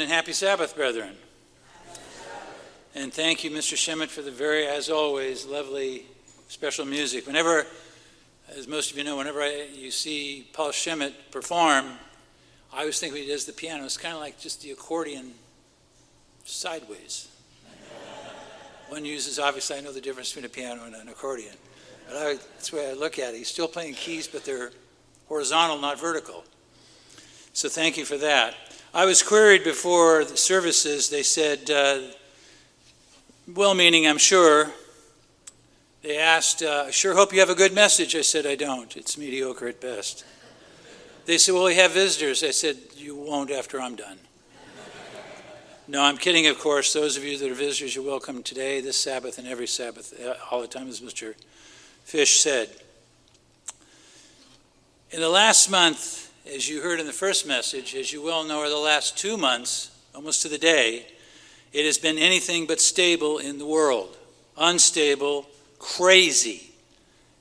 And happy Sabbath, brethren. And thank you, Mr. Shemet, for the very, as always, lovely special music. Whenever, as most of you know, whenever you see Paul Shemet perform, I always think when he does the piano, it's kind of like just the accordion sideways. One uses, obviously, I know the difference between a piano and an accordion. But that's the way I look at it. He's still playing keys, but they're horizontal, not vertical. So thank you for that. I was queried before the services. They said, well-meaning, I'm sure. They asked, sure hope you have a good message. I said, I don't. It's mediocre at best. They said, well, we have visitors. I said, you won't after I'm done. No, I'm kidding, of course. Those of you that are visitors, you're welcome today, this Sabbath, and every Sabbath, all the time, as Mr. Fish said. In the last month, as you heard in the first message, as you well know, or the last 2 months, almost to the day, it has been anything but stable in the world. Unstable, crazy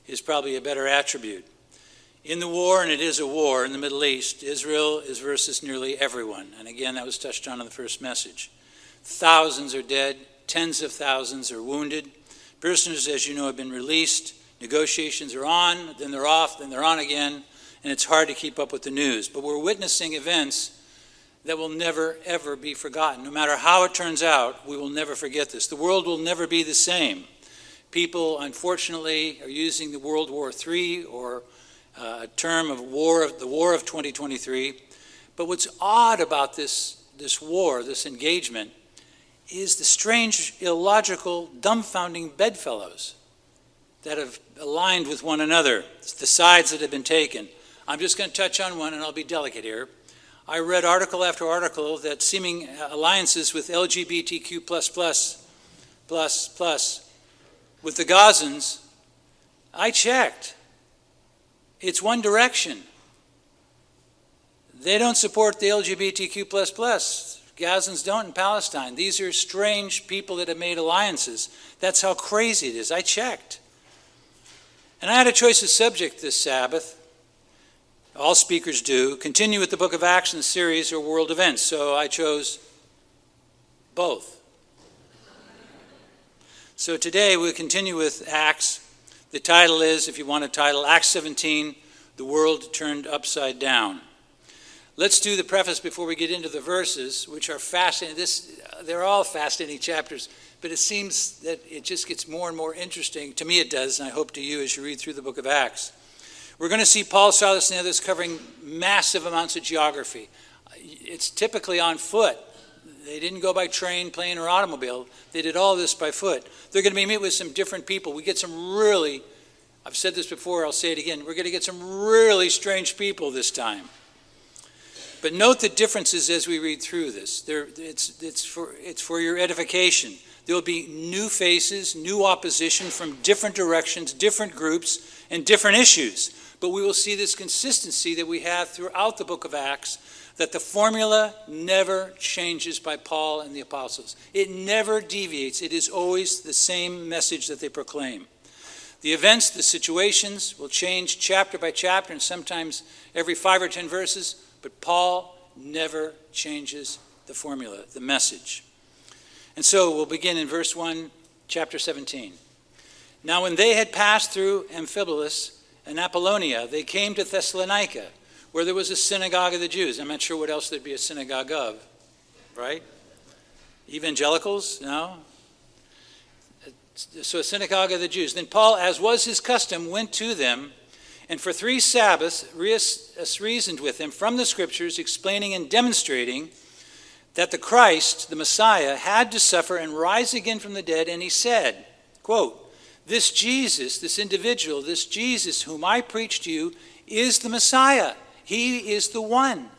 is probably a better attribute. In the war, and it is a war in the Middle East, Israel is versus nearly everyone. And again, that was touched on in the first message. Thousands are dead, tens of thousands are wounded. Prisoners, as you know, have been released. Negotiations are on, then they're off, then they're on again. And it's hard to keep up with the news. But we're witnessing events that will never, ever be forgotten. No matter how it turns out, we will never forget this. The world will never be the same. People, unfortunately, are using the World War III or a term of war, the War of 2023. But what's odd about this war, this engagement, is the strange, illogical, dumbfounding bedfellows that have aligned with one another. It's the sides that have been taken. I'm just going to touch on one, and I'll be delicate here. I read article after article that seeming alliances with LGBTQ++, with the Gazans, I checked. It's one direction. They don't support the LGBTQ++. Gazans don't in Palestine. These are strange people that have made alliances. That's how crazy it is. I checked. And I had a choice of subject this Sabbath. All speakers do. Continue with the book of Acts in the series or world events. So I chose both. So today we'll continue with Acts. The title is, if you want a title, Acts 17, The World Turned Upside Down. Let's do the preface before we get into the verses, which are fascinating. They're all fascinating chapters, but it seems that it just gets more and more interesting. To me it does, and I hope to you as you read through the book of Acts. We're going to see Paul, Silas, and the others covering massive amounts of geography. It's typically on foot. They didn't go by train, plane, or automobile. They did all this by foot. They're going to be meeting with some different people. We get some really, I've said this before, I'll say it again, we're going to get some really strange people this time. But note the differences as we read through this. It's for your edification. There will be new faces, new opposition from different directions, different groups, and different issues. But we will see this consistency that we have throughout the book of Acts, that the formula never changes by Paul and the apostles. It never deviates. It is always the same message that they proclaim. The events, the situations will change chapter by chapter and sometimes every 5 or 10 verses, but Paul never changes the formula, the message. And so we'll begin in verse 1, chapter 17. Now when they had passed through Amphipolis and Apollonia, they came to Thessalonica, where there was a synagogue of the Jews. I'm not sure what else there'd be a synagogue of, right? Evangelicals? No? So a synagogue of the Jews. Then Paul, as was his custom, went to them, and for 3 Sabbaths reasoned with them from the Scriptures, explaining and demonstrating that the Christ, the Messiah, had to suffer and rise again from the dead. And he said, quote, this Jesus, this individual, this Jesus whom I preach to you is the Messiah. He is the one.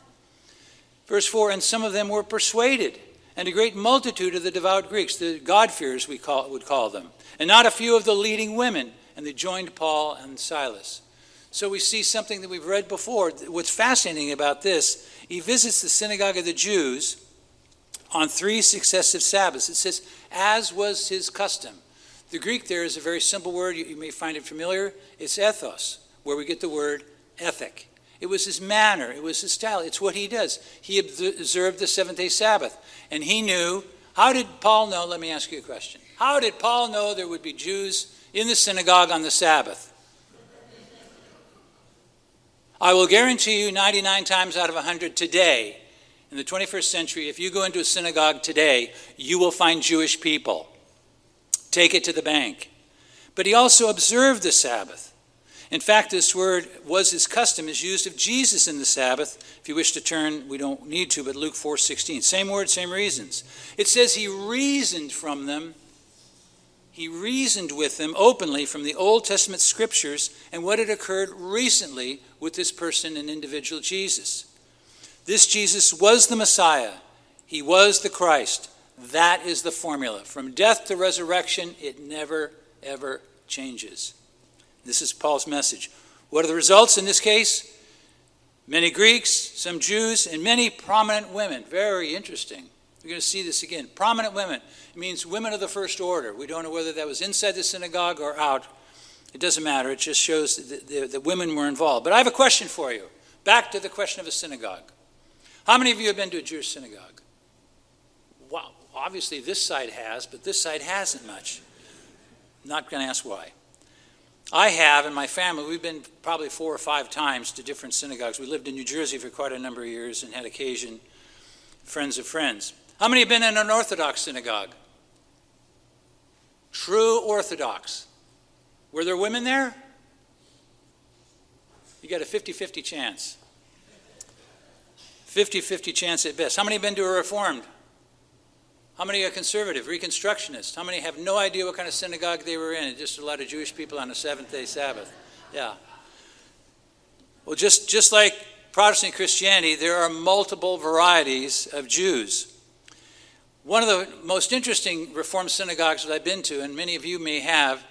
Verse 4, and some of them were persuaded, and a great multitude of the devout Greeks, the God-fearers would call them, and not a few of the leading women, and they joined Paul and Silas. So we see something that we've read before. What's fascinating about this, he visits the synagogue of the Jews on 3 successive Sabbaths. It says, as was his custom. The Greek there is a very simple word. You may find it familiar. It's ethos, where we get the word ethic. It was his manner. It was his style. It's what he does. He observed the seventh-day Sabbath. And he knew, how did Paul know? Let me ask you a question. How did Paul know there would be Jews in the synagogue on the Sabbath? I will guarantee you 99 times out of 100 today, in the 21st century, if you go into a synagogue today, you will find Jewish people. Take it to the bank. But he also observed the Sabbath. In fact, this word was his custom is used of Jesus in the Sabbath. If you wish to turn, we don't need to, but Luke 4:16. Same word, same reasons. It says he reasoned from them. He reasoned with them openly from the Old Testament scriptures and what had occurred recently with this person and individual Jesus. This Jesus was the Messiah. He was the Christ. That is the formula. From death to resurrection, it never, ever changes. This is Paul's message. What are the results in this case? Many Greeks, some Jews, and many prominent women. Very interesting. We're going to see this again. Prominent women. It means women of the first order. We don't know whether that was inside the synagogue or out. It doesn't matter. It just shows that women were involved. But I have a question for you. Back to the question of a synagogue. How many of you have been to a Jewish synagogue? Wow. Obviously this side has, but this side hasn't much. Not going to ask why. I have, in my family, we've been probably 4 or 5 times to different synagogues. We lived in New Jersey for quite a number of years and had occasion, friends of friends. How many have been in an Orthodox synagogue? True Orthodox. Were there women there? You got a 50-50 chance. 50-50 chance at best. How many have been to a Reformed? How many are conservative, Reconstructionists? How many have no idea what kind of synagogue they were in? Just a lot of Jewish people on a seventh-day Sabbath. Yeah. Well, just like Protestant Christianity, there are multiple varieties of Jews. One of the most interesting Reformed synagogues that I've been to, and many of you may have,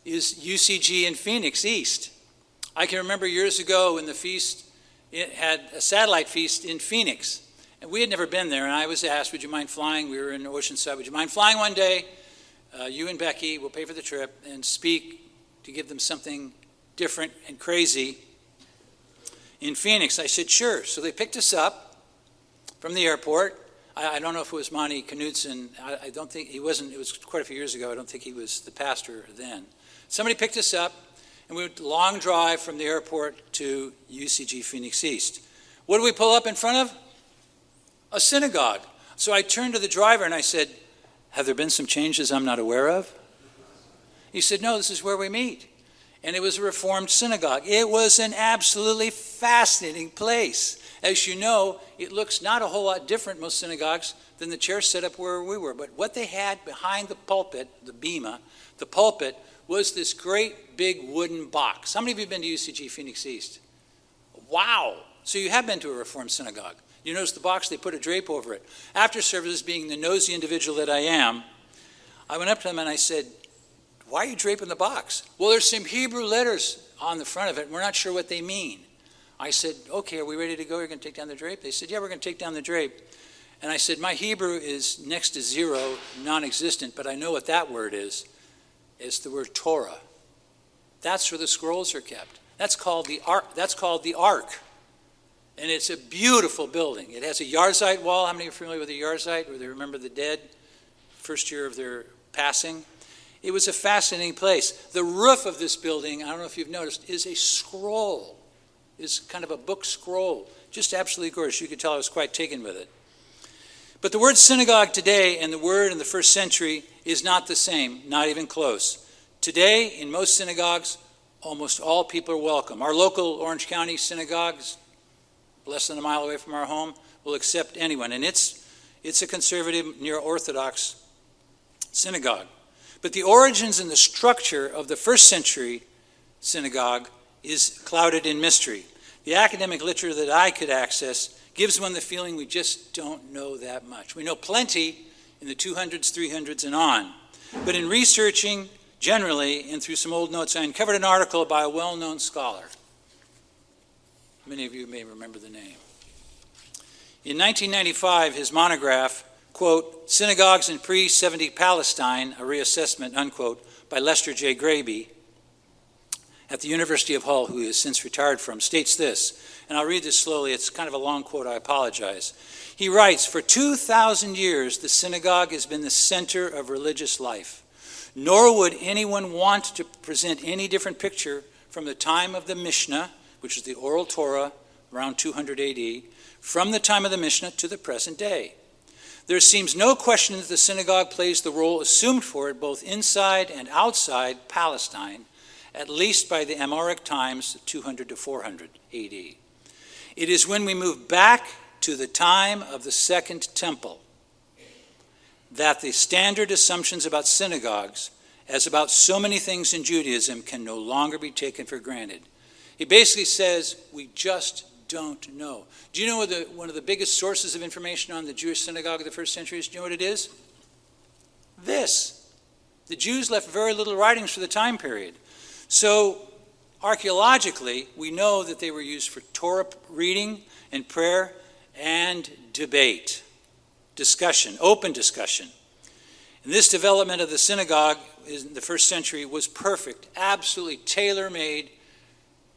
is UCG in Phoenix East. I can remember years ago when the feast, it had a satellite feast in Phoenix. And we had never been there, and I was asked, would you mind flying? We were in Oceanside. Would you mind flying one day? You and Becky will pay for the trip and speak to give them something different and crazy in Phoenix. I said, sure. So they picked us up from the airport. I don't know if it was Monty Knudsen. I don't think he wasn't. It was quite a few years ago. I don't think he was the pastor then. Somebody picked us up, and we went a long drive from the airport to UCG Phoenix East. What did we pull up in front of? A synagogue. So I turned to the driver and I said, have there been some changes I'm not aware of? He said, no, this is where we meet. And it was a Reformed synagogue. It was an absolutely fascinating place. As you know, it looks not a whole lot different, most synagogues, than the chair set up where we were. But what they had behind the pulpit, the bema, the pulpit, was this great big wooden box. How many of you have been to UCG Phoenix East? Wow. So you have been to a Reformed synagogue. You notice the box, they put a drape over it. After service, being the nosy individual that I am, I went up to them and I said, why are you draping the box? Well, there's some Hebrew letters on the front of it, and we're not sure what they mean. I said, okay, are we ready to go? You're going to take down the drape? They said, yeah, we're going to take down the drape. And I said, my Hebrew is next to zero, non-existent, but I know what that word is. It's the word Torah. That's where the scrolls are kept. That's called the Ark. And it's a beautiful building. It has a yahrzeit wall. How many are familiar with a yahrzeit, where they remember the dead, first year of their passing? It was a fascinating place. The roof of this building, I don't know if you've noticed, is a scroll. It's kind of a book scroll. Just absolutely gorgeous. You could tell I was quite taken with it. But the word synagogue today and the word in the first century is not the same, not even close. Today, in most synagogues, almost all people are welcome. Our local Orange County synagogues, less than a mile away from our home, will accept anyone. And it's a conservative, neo-Orthodox synagogue. But the origins and the structure of the first century synagogue is clouded in mystery. The academic literature that I could access gives one the feeling we just don't know that much. We know plenty in the 200s, 300s, and on. But in researching generally, and through some old notes, I uncovered an article by a well-known scholar. Many of you may remember the name. In 1995, his monograph, quote, Synagogues in Pre-70 Palestine, a Reassessment, unquote, by Lester J. Graby at the University of Hull, who he has since retired from, states this: And I'll read this slowly. It's kind of a long quote. I apologize. He writes, "For 2,000 years, the synagogue has been the center of religious life. Nor would anyone want to present any different picture from the time of the Mishnah, which is the oral Torah, around 200 AD, from the time of the Mishnah to the present day. There seems no question that the synagogue plays the role assumed for it both inside and outside Palestine, at least by the Amoraic times, 200 to 400 AD. It is when we move back to the time of the Second Temple that the standard assumptions about synagogues, as about so many things in Judaism, can no longer be taken for granted." He basically says, we just don't know. Do you know what one of the biggest sources of information on the Jewish synagogue of the first century is? Do you know what it is? This. The Jews left very little writings for the time period. So, archaeologically, we know that they were used for Torah reading and prayer and debate, discussion, open discussion. And this development of the synagogue in the first century was perfect, absolutely tailor-made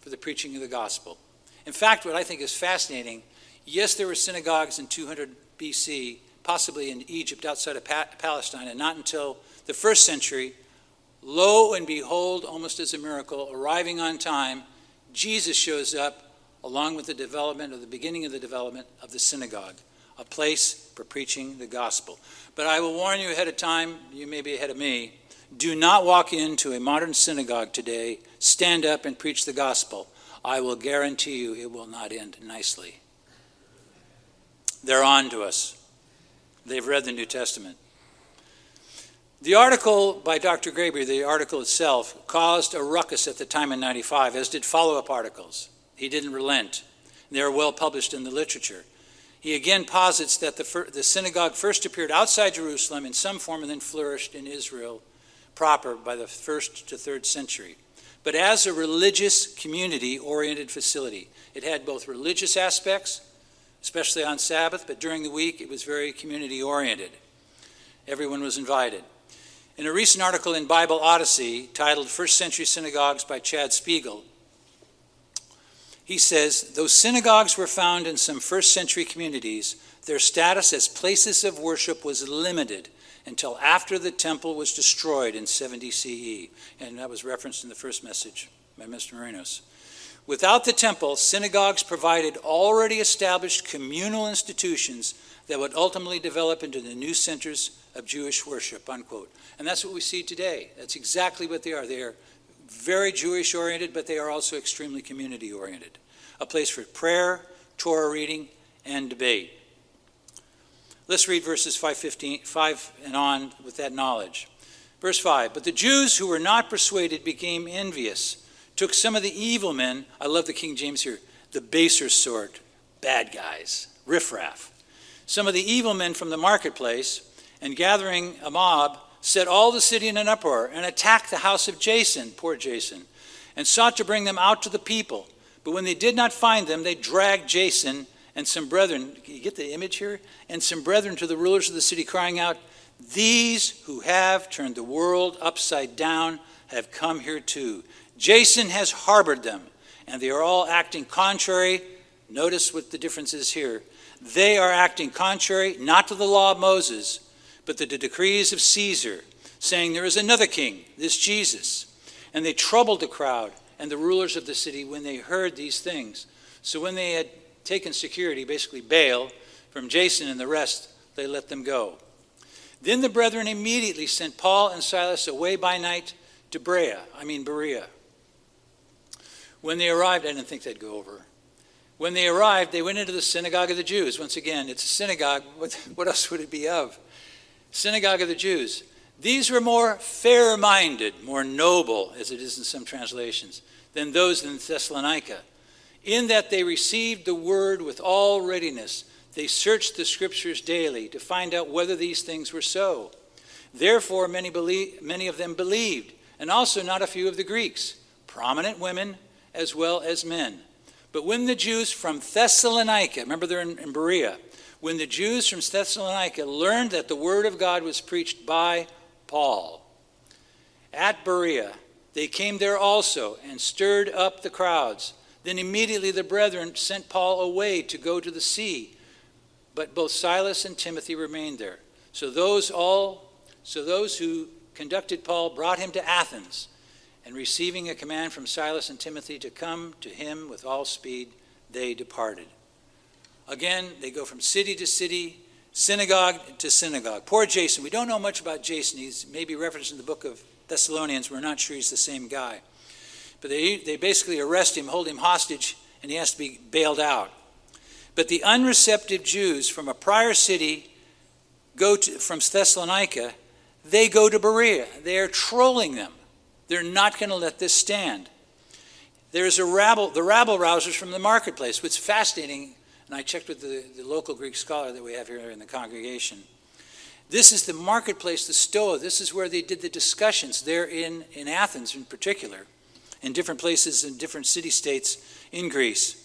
for the preaching of the gospel. In fact, what I think is fascinating, yes, there were synagogues in 200 BC, possibly in Egypt outside of Palestine, and not until the first century, lo and behold, almost as a miracle, arriving on time, Jesus shows up along with the beginning of the development of the synagogue, a place for preaching the gospel. But I will warn you ahead of time, you may be ahead of me, do not walk into a modern synagogue today, stand up and preach the gospel. I will guarantee you it will not end nicely. They're on to us. They've read the New Testament. The article by Dr. Graber, the article itself, caused a ruckus at the time in 95, as did follow-up articles. He didn't relent. They are well published in the literature. He again posits that the synagogue first appeared outside Jerusalem in some form and then flourished in Israel proper by the 1st to 3rd century. But as a religious community-oriented facility, it had both religious aspects, especially on Sabbath, but during the week it was very community-oriented. Everyone was invited. In a recent article in Bible Odyssey titled First Century Synagogues by Chad Spiegel, he says, though synagogues were found in some first century communities, their status as places of worship was limited until after the temple was destroyed in 70 CE. And that was referenced in the first message by Mr. Marinos. Without the temple, synagogues provided already established communal institutions that would ultimately develop into the new centers of Jewish worship, unquote. And that's what we see today. That's exactly what they are. They are very Jewish-oriented, but they are also extremely community-oriented. A place for prayer, Torah reading, and debate. Let's read verses 5 and on with that knowledge. Verse 5, but the Jews who were not persuaded became envious, took some of the evil men, I love the King James here, the baser sort, bad guys, riffraff, some of the evil men from the marketplace, and gathering a mob, set all the city in an uproar and attacked the house of Jason, poor Jason, and sought to bring them out to the people. But when they did not find them, they dragged Jason and some brethren, can you get the image here? And some brethren to the rulers of the city, crying out, these who have turned the world upside down have come here too. Jason has harbored them, and they are all acting contrary. Notice what the difference is here. They are acting contrary, not to the law of Moses, but to the decrees of Caesar, saying there is another king, this Jesus. And they troubled the crowd and the rulers of the city when they heard these things. So when they had taken security, basically bail, from Jason and the rest, they let them go. Then the brethren immediately sent Paul and Silas away by night to Berea. When they arrived, I didn't think they'd go over. When they arrived, they went into the synagogue of the Jews. Once again, it's a synagogue. What else would it be of? Synagogue of the Jews. These were more fair-minded, more noble, as it is in some translations, than those in Thessalonica, in that they received the word with all readiness. They searched the scriptures daily to find out whether these things were so. Therefore, many of them believed, and also not a few of the Greeks, prominent women as well as men. But when the Jews from Thessalonica, remember they're in Berea, when the Jews from Thessalonica learned that the word of God was preached by Paul at Berea, they came there also and stirred up the crowds. Then immediately the brethren sent Paul away to go to the sea, but both Silas and Timothy remained there. So those who conducted Paul brought him to Athens, and receiving a command from Silas and Timothy to come to him with all speed, they departed. Again, they go from city to city, synagogue to synagogue. Poor Jason. We don't know much about Jason. He's maybe referenced in the book of Thessalonians. We're not sure he's the same guy. But they basically arrest him, hold him hostage, and he has to be bailed out. But the unreceptive Jews from a prior city from Thessalonica, they go to Berea. They are trolling them. They're not going to let this stand. There's the rabble rousers from the marketplace, which is fascinating. And I checked with the local Greek scholar that we have here in the congregation. This is the marketplace, the Stoa. This is where they did the discussions there in Athens in particular, in different places in different city-states in Greece.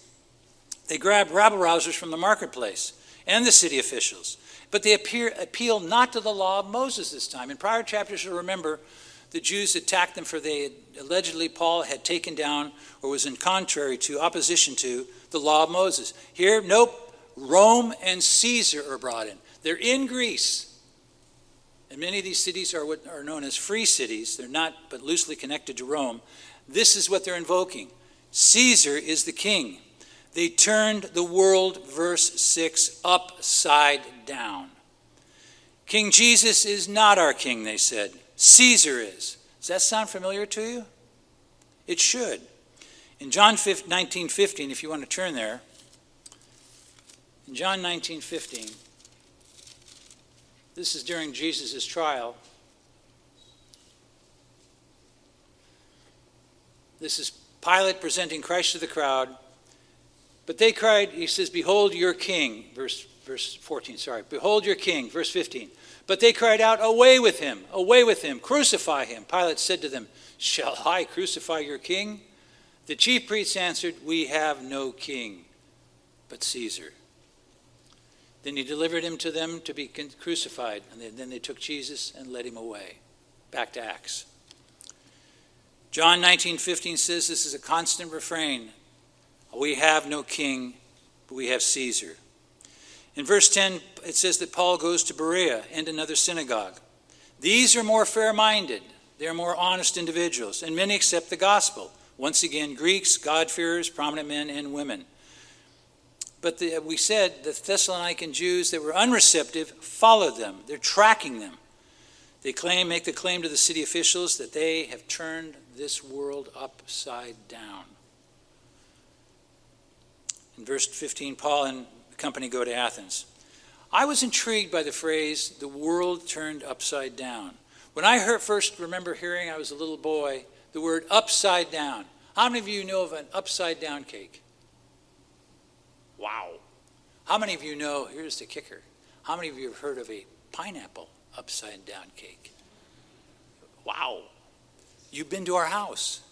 They grabbed rabble-rousers from the marketplace and the city officials, but they appeal not to the law of Moses this time. In prior chapters, you'll remember, the Jews attacked them for allegedly Paul had taken down or was in opposition to the law of Moses. Here, nope, Rome and Caesar are brought in. They're in Greece. And many of these cities are what are known as free cities. They're not, but loosely connected to Rome. This is what they're invoking. Caesar is the king. They turned the world, verse 6, upside down. King Jesus is not our king, they said. Caesar is. Does that sound familiar to you? It should. In John 19:15, if you want to turn there, in John 19:15, this is during Jesus' trial. This is Pilate presenting Christ to the crowd. But they cried, he says, behold your king, verse 14, behold your king, verse 15. But they cried out, away with him, crucify him. Pilate said to them, shall I crucify your king? The chief priests answered, we have no king but Caesar. Then he delivered him to them to be crucified, and then they took Jesus and led him away. Back to Acts. John 19:15 says this is a constant refrain. We have no king, but we have Caesar. In verse 10, it says that Paul goes to Berea and another synagogue. These are more fair-minded. They are more honest individuals, and many accept the gospel. Once again, Greeks, God-fearers, prominent men and women. But we said the Thessalonican Jews that were unreceptive followed them. They're tracking them. They make the claim to the city officials that they have turned this world upside down. In verse 15, Paul and the company go to Athens. I was intrigued by the phrase, the world turned upside down. When I first remember hearing, I was a little boy, the word upside down. How many of you know of an upside down cake? Wow. How many of you know, here's the kicker, how many of you have heard of a pineapple upside down cake? Wow. You've been to our house.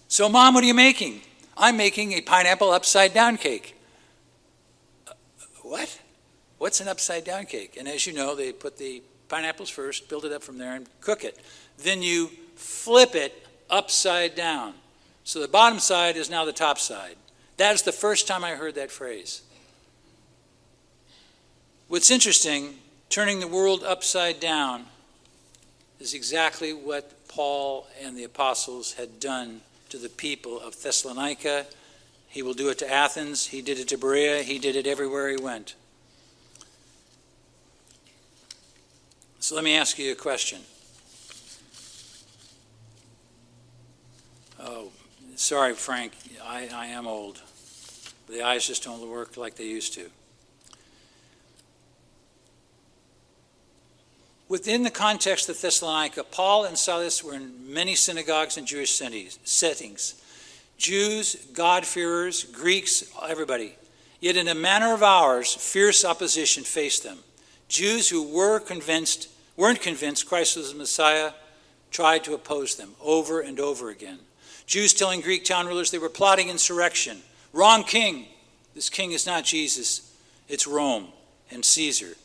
So Mom, what are you making? I'm making a pineapple upside down cake. What? What's an upside down cake? And as you know, they put the pineapples first, build it up from there, and cook it. Then you flip it upside down. So the bottom side is now the top side. That is the first time I heard that phrase. What's interesting, turning the world upside down is exactly what Paul and the apostles had done to the people of Thessalonica. He will do it to Athens. He did it to Berea. He did it everywhere he went. So let me ask you a question. Oh, sorry, Frank. I am old. The eyes just don't work like they used to. Within the context of Thessalonica, Paul and Silas were in many synagogues and Jewish settings. Jews, God-fearers, Greeks, everybody. Yet in a manner of ours, fierce opposition faced them. Jews who weren't convinced Christ was the Messiah tried to oppose them over and over again. Jews telling Greek town rulers they were plotting insurrection. Wrong king. This king is not Jesus. It's Rome and Caesar.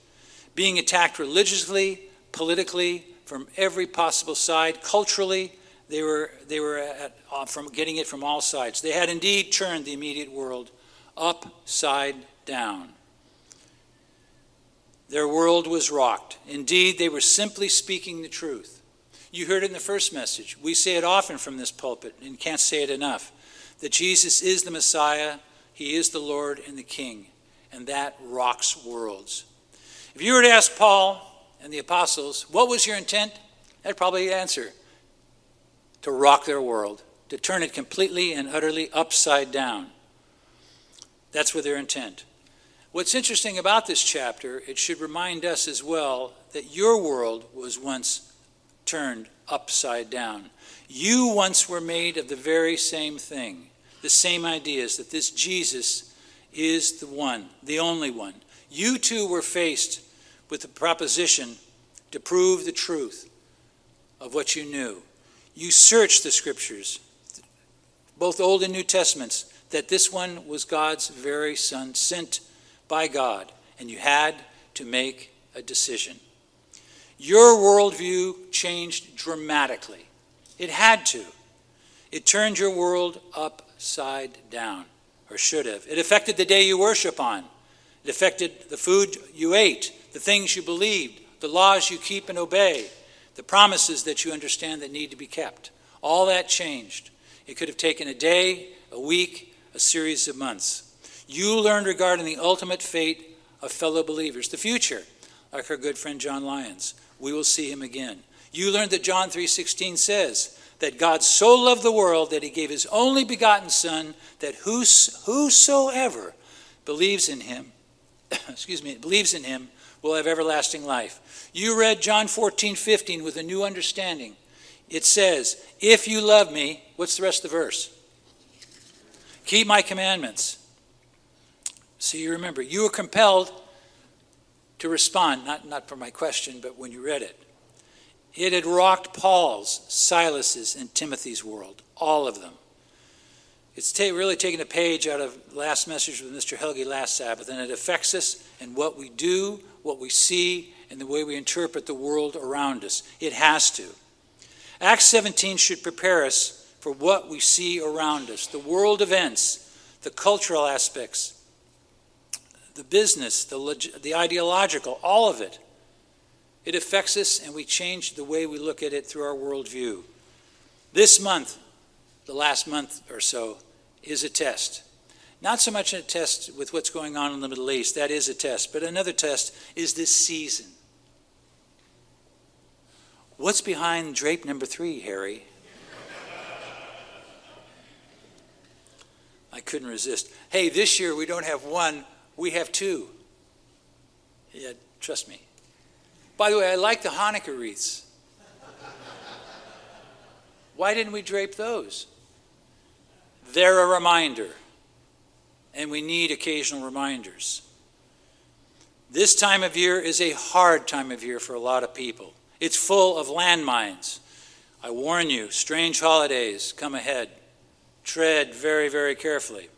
Being attacked religiously, politically, from every possible side. Culturally, They were from getting it from all sides. They had indeed turned the immediate world upside down. Their world was rocked. Indeed, they were simply speaking the truth. You heard it in the first message. We say it often from this pulpit and can't say it enough, that Jesus is the Messiah, he is the Lord and the King, and that rocks worlds. If you were to ask Paul and the apostles, what was your intent? They'd probably answer, to rock their world, to turn it completely and utterly upside down. That's what their intent. What's interesting about this chapter, it should remind us as well that your world was once turned upside down. You once were made of the very same thing, the same ideas, that this Jesus is the one, the only one. You too were faced with the proposition to prove the truth of what you knew. You searched the scriptures, both Old and New Testaments, that this one was God's very Son, sent by God, and you had to make a decision. Your worldview changed dramatically. It had to. It turned your world upside down, or should have. It affected the day you worship on. It affected the food you ate, the things you believed, the laws you keep and obey, the promises that you understand that need to be kept. All that changed. It could have taken a day, a week, a series of months. You learned regarding the ultimate fate of fellow believers, the future, like our good friend John Lyons. We will see him again. You learned that John 3:16 says that God so loved the world that he gave his only begotten Son, that whosoever believes in him, believes in him will have everlasting life. You read John 14:15 with a new understanding. It says, if you love me, what's the rest of the verse? Keep my commandments. So you remember, you were compelled to respond, not for my question, but when you read it. It had rocked Paul's, Silas's, and Timothy's world, all of them. It's really taken a page out of last message with Mr. Helge last Sabbath, and it affects us in what we do, what we see, and the way we interpret the world around us. It has to. Acts 17 should prepare us for what we see around us, the world events, the cultural aspects, the business, the ideological, all of it. It affects us, and we change the way we look at it through our worldview. This month, the last month or so, is a test. Not so much a test with what's going on in the Middle East, that is a test, but another test is this season. What's behind drape number 3, Harry? I couldn't resist. Hey, this year we don't have one, we have 2. Yeah, trust me. By the way, I like the Hanukkah wreaths. Why didn't we drape those? They're a reminder, and we need occasional reminders. This time of year is a hard time of year for a lot of people. It's full of landmines. I warn you, strange holidays come ahead. Tread very, very carefully.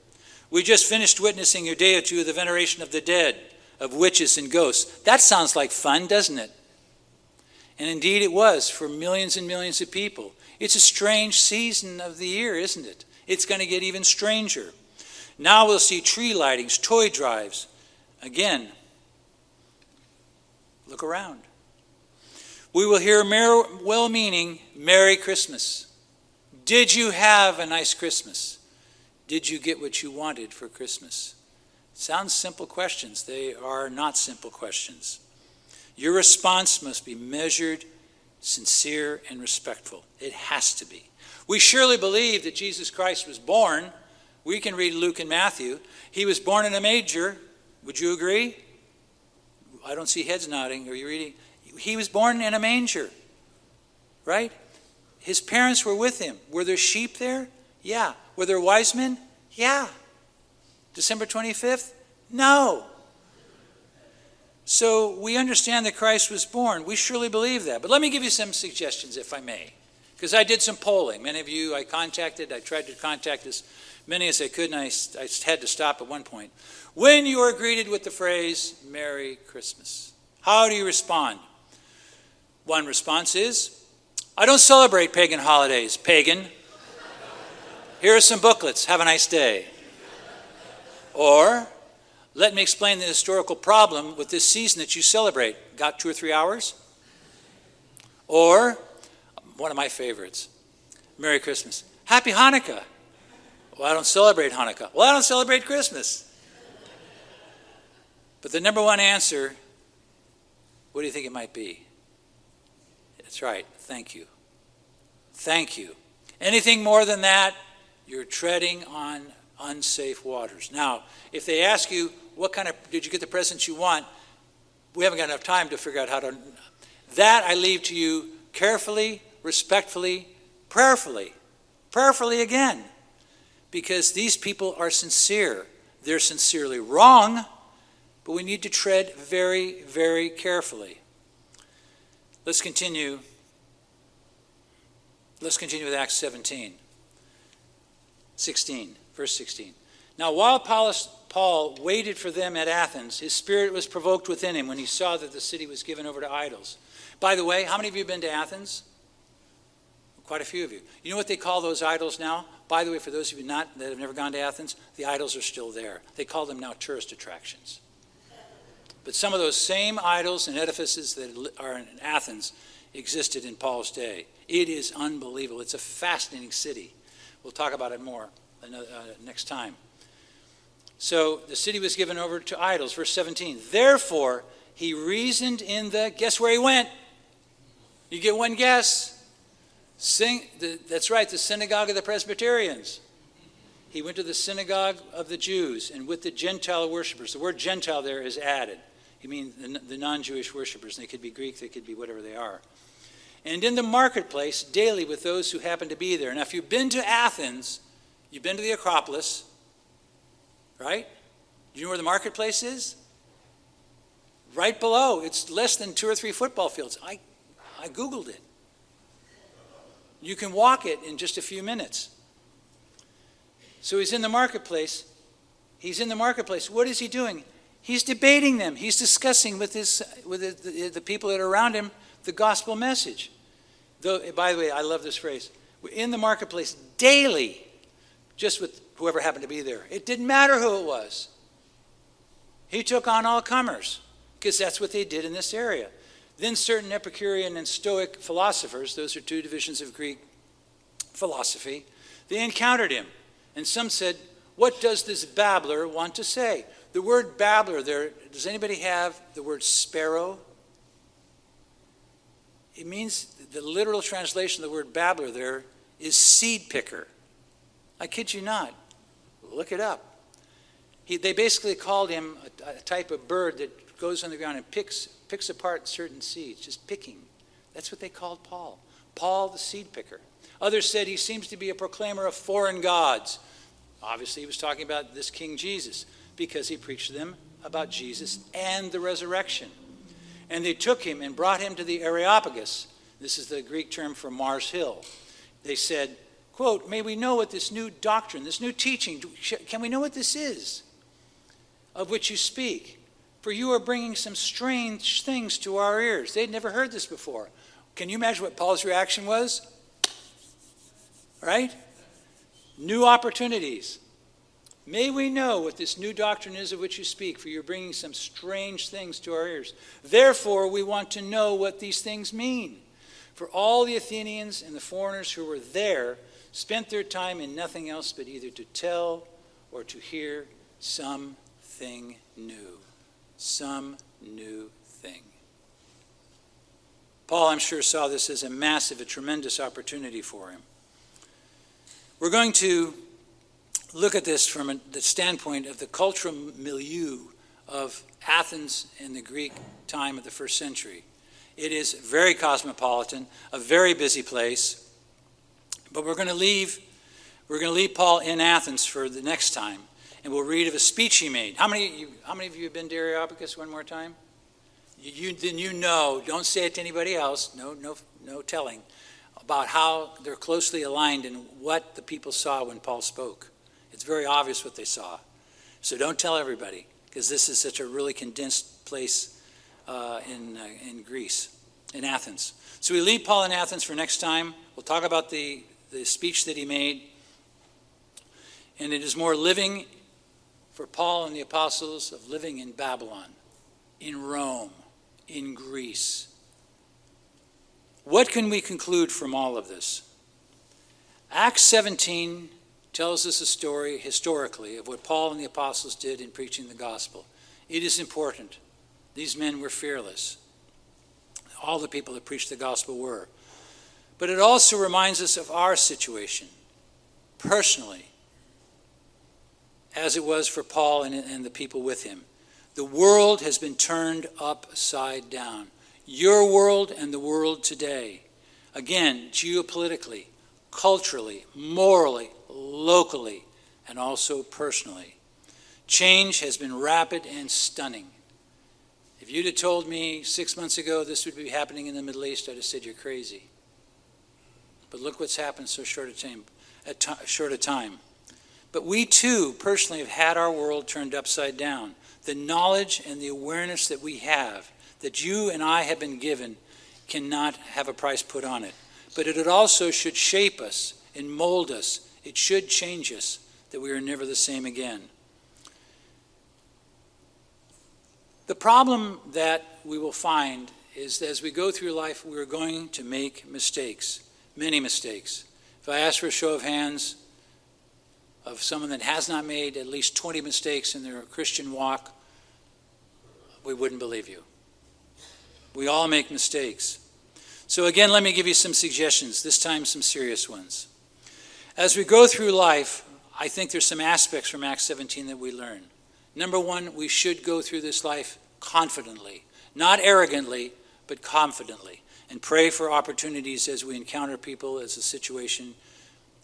We just finished witnessing a day or two of the veneration of the dead, of witches and ghosts. That sounds like fun, doesn't it? And indeed it was for millions and millions of people. It's a strange season of the year, isn't it? It's going to get even stranger. Now we'll see tree lightings, toy drives. Again, look around. We will hear well-meaning Merry Christmas. Did you have a nice Christmas? Did you get what you wanted for Christmas? Sounds simple questions. They are not simple questions. Your response must be measured, sincere, and respectful. It has to be. We surely believe that Jesus Christ was born. We can read Luke and Matthew. He was born in a manger. Would you agree? I don't see heads nodding. Are you reading? He was born in a manger, right? His parents were with him. Were there sheep there? Yeah. Were there wise men? Yeah. December 25th? No. So we understand that Christ was born. We surely believe that. But let me give you some suggestions, if I may. Because I did some polling. Many of you I tried to contact as many as I could, and I had to stop at one point. When you are greeted with the phrase, Merry Christmas, how do you respond? One response is, I don't celebrate pagan holidays, pagan. Here are some booklets. Have a nice day. Or, let me explain the historical problem with this season that you celebrate. Got 2 or 3 hours? Or, one of my favorites, Merry Christmas. Happy Hanukkah. Well, I don't celebrate Hanukkah. Well, I don't celebrate Christmas. But the number one answer, what do you think it might be? That's right. Thank you. Thank you. Anything more than that, you're treading on unsafe waters. Now, if they ask you, did you get the presents you want? We haven't got enough time to figure out how to. That I leave to you carefully, respectfully, prayerfully. Prayerfully again. Because these people are sincere. They're sincerely wrong, but we need to tread very, very carefully. Let's continue. Let's continue with Acts 16, verse 16. Now, while Paul waited for them at Athens, his spirit was provoked within him when he saw that the city was given over to idols. By the way, how many of you have been to Athens? Quite a few of you. You know what they call those idols now? By the way, for those of you that have never gone to Athens, the idols are still there. They call them now tourist attractions. But some of those same idols and edifices that are in Athens existed in Paul's day. It is unbelievable. It's a fascinating city. We'll talk about it more next time. So the city was given over to idols. Verse 17. Therefore, he reasoned in guess where he went? You get one guess. That's right, the synagogue of the Presbyterians. He went to the synagogue of the Jews and with the Gentile worshipers. The word Gentile there is added. He means the non-Jewish worshipers. They could be Greek, they could be whatever they are. And in the marketplace, daily with those who happen to be there. Now, if you've been to Athens, you've been to the Acropolis, right? Do you know where the marketplace is? Right below. It's less than 2 or 3 football fields. I Googled it. You can walk it in just a few minutes. So he's in the marketplace. What is he doing? He's debating them. He's discussing with the people that are around him the gospel message. Though, by the way, I love this phrase. We're in the marketplace daily, just with whoever happened to be there. It didn't matter who it was. He took on all comers, because that's what they did in this area. Then certain Epicurean and Stoic philosophers, those are 2 divisions of Greek philosophy, they encountered him. And some said, what does this babbler want to say? The word babbler there, does anybody have the word sparrow? It means, the literal translation of the word babbler there is seed picker. I kid you not. Look it up. They basically called him a type of bird that goes on the ground and picks apart certain seeds, just picking. That's what they called Paul. Paul the seed picker. Others said he seems to be a proclaimer of foreign gods. Obviously he was talking about this King Jesus because he preached to them about Jesus and the resurrection. And they took him and brought him to the Areopagus. This is the Greek term for Mars Hill. They said, quote, may we know what this new doctrine, this new teaching, can we know what this is of which you speak? For you are bringing some strange things to our ears. They'd never heard this before. Can you imagine what Paul's reaction was? Right? New opportunities. May we know what this new doctrine is of which you speak, for you're bringing some strange things to our ears. Therefore, we want to know what these things mean. For all the Athenians and the foreigners who were there spent their time in nothing else but either to tell or to hear something new. Some new thing. Paul, I'm sure, saw this as a tremendous opportunity for him. We're going to look at this from the standpoint of the cultural milieu of Athens in the Greek time of the first century. It is very cosmopolitan, a very busy place, but we're going to leave Paul in Athens for the next time, and we'll read of a speech he made. How many of you have been to Areopagus one more time? Then you know, don't say it to anybody else, no telling, about how they're closely aligned in what the people saw when Paul spoke. It's very obvious what they saw. So don't tell everybody, because this is such a really condensed place in Greece. in Athens. So we leave Paul in Athens for next time. We'll talk about the speech that he made. And it is more living for Paul and the apostles of living in Babylon, in Rome, in Greece. What can we conclude from all of this? Acts 17 tells us a story historically of what Paul and the apostles did in preaching the gospel. It is important. These men were fearless. All the people that preached the gospel were. But it also reminds us of our situation, personally, as it was for Paul and the people with him. The world has been turned upside down. Your world and the world today. Again, geopolitically, culturally, morally, locally, and also personally. Change has been rapid and stunning. If you'd have told me 6 months ago this would be happening in the Middle East, I'd have said you're crazy. But look what's happened so short a time. But we too, personally, have had our world turned upside down. The knowledge and the awareness that we have, that you and I have been given, cannot have a price put on it. But it also should shape us and mold us. It should change us, that we are never the same again. The problem that we will find is that as we go through life, we are going to make mistakes, many mistakes. If I ask for a show of hands of someone that has not made at least 20 mistakes in their Christian walk, we wouldn't believe you. We all make mistakes. So again, let me give you some suggestions, this time some serious ones. As we go through life, I think there's some aspects from Acts 17 that we learn. Number one, we should go through this life confidently, not arrogantly, but confidently, and pray for opportunities as we encounter people, as the situation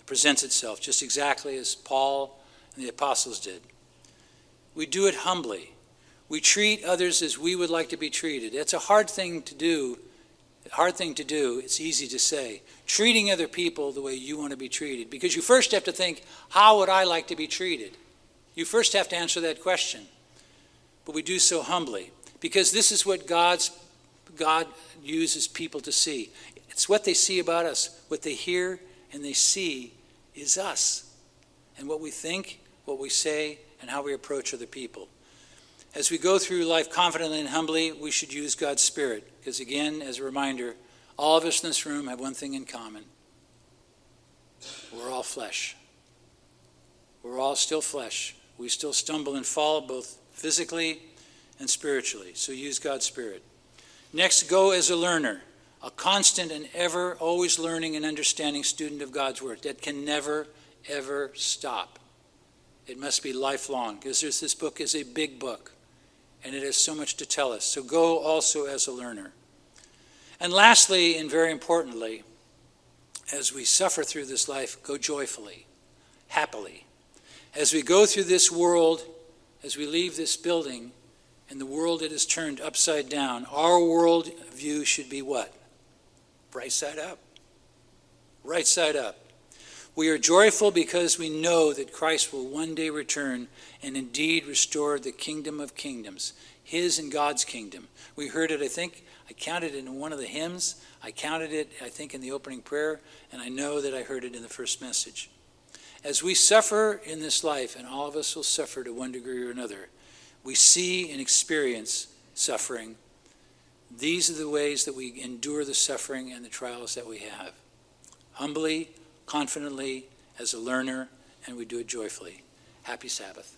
presents itself, just exactly as Paul and the apostles did. We do it humbly. We treat others as we would like to be treated. It's a hard thing to do. It's easy to say. Treating other people the way you want to be treated. Because you first have to think, how would I like to be treated? You first have to answer that question. But we do so humbly. Because this is what God uses people to see. It's what they see about us. What they hear and they see is us. And what we think, what we say, and how we approach other people. As we go through life confidently and humbly, we should use God's Spirit. Because again, as a reminder, all of us in this room have one thing in common. We're all flesh. We're all still flesh. We still stumble and fall both physically and spiritually. So use God's Spirit. Next, go as a learner. A constant and ever, always learning and understanding student of God's Word. That can never, ever stop. It must be lifelong. Because this book is a big book. And it has so much to tell us. So go also as a learner. And lastly, and very importantly, as we suffer through this life, go joyfully, happily. As we go through this world, as we leave this building, and the world that is turned upside down, our world view should be what? Right side up. Right side up. We are joyful because we know that Christ will one day return and indeed restore the kingdom of kingdoms, his and God's kingdom. We heard it, I counted it in one of the hymns. I counted it, in the opening prayer, and I know that I heard it in the first message. As we suffer in this life, and all of us will suffer to one degree or another, we see and experience suffering. These are the ways that we endure the suffering and the trials that we have. Humbly, confidently, as a learner, and we do it joyfully. Happy Sabbath.